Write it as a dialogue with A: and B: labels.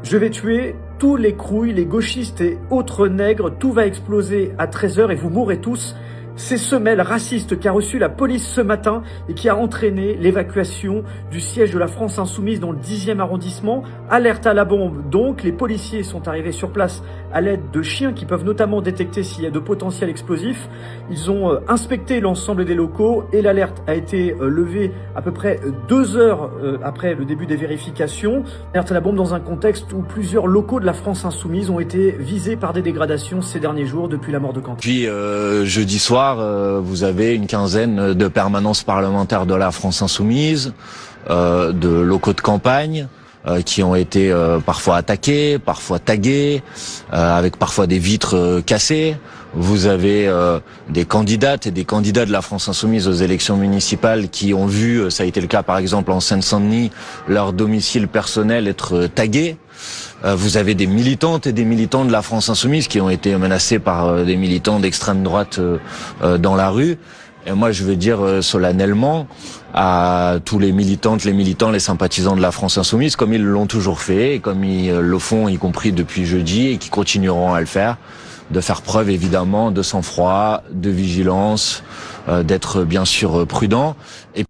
A: Je vais tuer tous les crouilles, les gauchistes et autres nègres. Tout va exploser à 13h et vous mourrez tous. C'est ce mail raciste qu'a reçu la police ce matin et qui a entraîné l'évacuation du siège de la France Insoumise dans le 10e arrondissement. Alerte à la bombe donc, les policiers sont arrivés sur place à l'aide de chiens qui peuvent notamment détecter s'il y a de potentiels explosifs. Ils ont inspecté l'ensemble des locaux et l'alerte a été levée à peu près 2 heures après le début des vérifications. Alerte à la bombe dans un contexte où plusieurs locaux de la France Insoumise ont été visés par des dégradations ces derniers jours depuis la mort de Quentin.
B: Puis jeudi soir, vous avez une quinzaine de permanences parlementaires de la France Insoumise, de locaux de campagne qui ont été parfois attaqués, parfois tagués, avec parfois des vitres cassées. Vous avez des candidates et des candidats de la France Insoumise aux élections municipales qui ont vu, ça a été le cas par exemple en Seine-Saint-Denis, leur domicile personnel être tagué. Vous avez des militantes et des militants de la France Insoumise qui ont été menacés par des militants d'extrême droite dans la rue. Et moi, je veux dire solennellement à tous les militantes, les militants, les sympathisants de la France Insoumise, comme ils l'ont toujours fait et comme ils le font, y compris depuis jeudi, et qui continueront à le faire, de faire preuve évidemment de sang-froid, de vigilance, d'être bien sûr prudent. Et